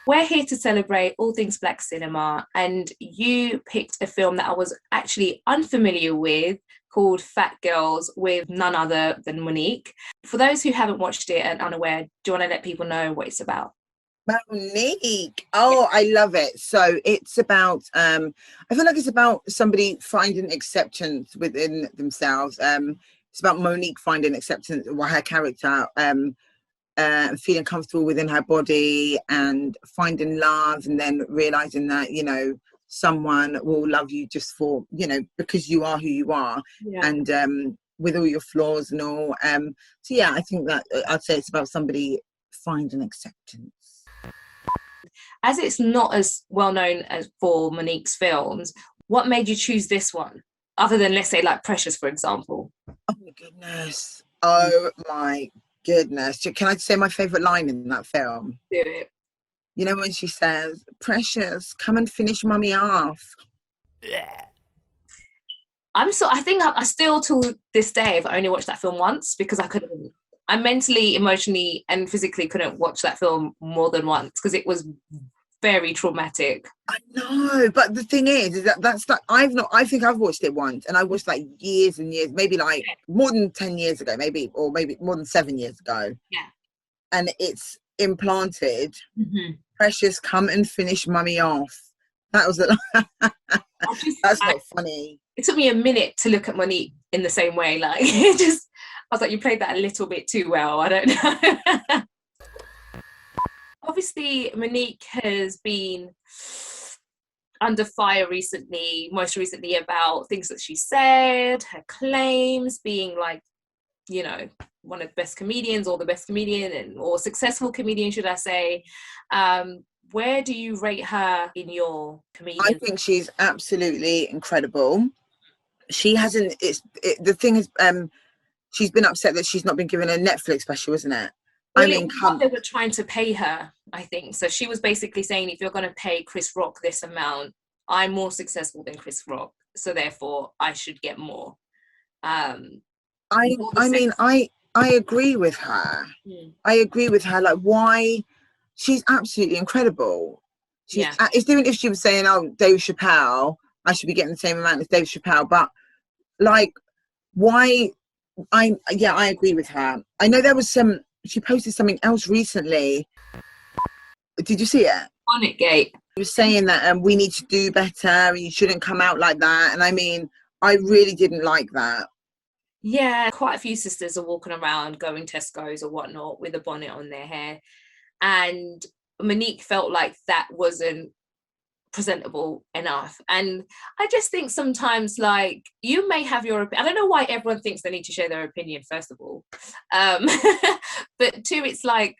We're here to celebrate all things Black cinema, and you picked a film that I was actually unfamiliar with called Phat Girlz with none other than Monique. For those who haven't watched it and unaware, do you want to let people know what it's about? Monique. Oh, I love it. So it's about I feel like it's about somebody finding acceptance within themselves. It's about Monique finding acceptance of her character, feeling comfortable within her body and finding love, and then realizing that, you know, someone will love you just for, you know, because you are who you are. Yeah. And with all your flaws and all. So yeah, I think that I'd say it's about somebody finding acceptance. As it's not as well known as for Monique's films, what made you choose this one? Other than, let's say, like Precious, for example. Oh my goodness. Oh my goodness. Can I say my favourite line in that film? Do it. You know when she says, "Precious, come and finish mummy off." Yeah. I think I still to this day have only watched that film once because I mentally, emotionally and physically couldn't watch that film more than once because it was very traumatic. I know, but the thing is that I think I've watched it once, and I watched like years and years, maybe like more than 10 years ago, maybe more than 7 years ago. Yeah. And it's implanted. Mm-hmm. Precious, come and finish mummy off. That was that's not funny. It took me a minute to look at Monique in the same way. Like I was like, you played that a little bit too well. I don't know. Obviously, Monique has been under fire recently, most recently about things that she said, her claims, being like, you know, one of the best comedians or the best comedian or successful comedian, should I say. Where do you rate her in your comedian? I think she's absolutely incredible. She hasn't, the thing is, she's been upset that she's not been given a Netflix special, isn't it? Well, I mean, they were trying to pay her, I think. So she was basically saying, if you're going to pay Chris Rock this amount, I'm more successful than Chris Rock, so therefore I should get more. I agree with her. I agree with her. Like, why? She's absolutely incredible. It's even if she was saying, "Oh, Dave Chappelle, I should be getting the same amount as Dave Chappelle," but like, why? I agree with her. I know there was she posted something else recently. Did you see it? Bonnet Gate. She was saying that we need to do better and you shouldn't come out like that. And I mean, I really didn't like that. Yeah, quite a few sisters are walking around going Tesco's or whatnot with a bonnet on their hair. And Monique felt like that wasn't presentable enough. And I just think sometimes, like, you may have your opinion. I don't know why everyone thinks they need to share their opinion, first of all. But two, it's like,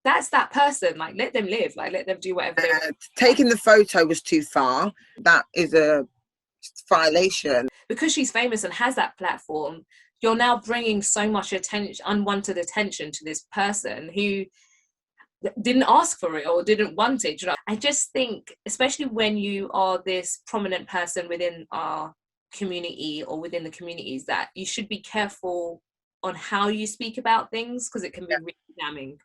that's that person. Like, let them live. Like, let them do whatever they want. Taking the photo was too far. That is a violation. Because she's famous and has that platform, you're now bringing so much attention, unwanted attention to this person who didn't ask for it or didn't want it. You know? I just think, especially when you are this prominent person within our community or within the communities, that you should be careful on how you speak about things because it can be really damning.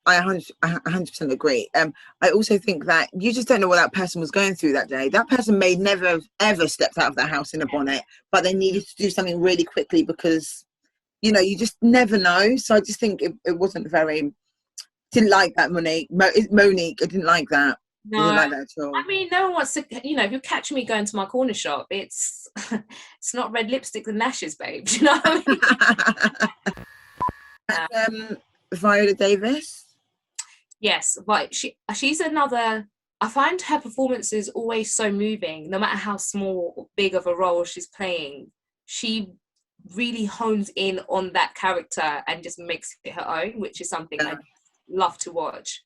I 100% agree. I also think that you just don't know what that person was going through that day. That person may never have ever stepped out of their house in a bonnet, but they needed to do something really quickly because, you know, you just never know. So I just think it wasn't very... Didn't like that, Monique. Monique, I didn't like that. No, I didn't like that at all. I mean, no one wants to, you know, if you catch me going to my corner shop, it's not red lipstick and lashes, babe. Do you know what I mean? Viola Davis? Yes, but she's another... I find her performances always so moving, no matter how small or big of a role she's playing. She really hones in on that character and just makes it her own, which is something I love to watch.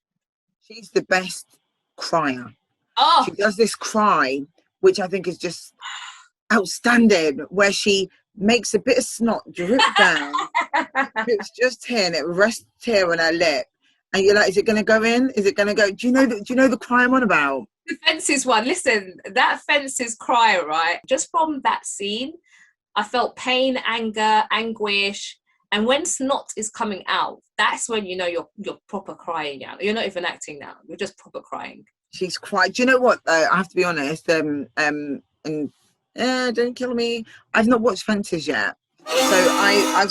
She's the best crier. Oh, she does this cry, which I think is just outstanding, where she makes a bit of snot drip down. It's just here and it rests here on her lip, and you're like, is it going to go in? Is it going to go? Do you know the cry I'm on about? The Fences one. Listen, that Fences cry, right? Just from that scene, I felt pain, anger, anguish, And when snot is coming out, that's when you know you're proper crying out. You're not even acting now. You're just proper crying. She's quite. Do you know what? Though I have to be honest. And don't kill me. I've not watched Fences yet, so I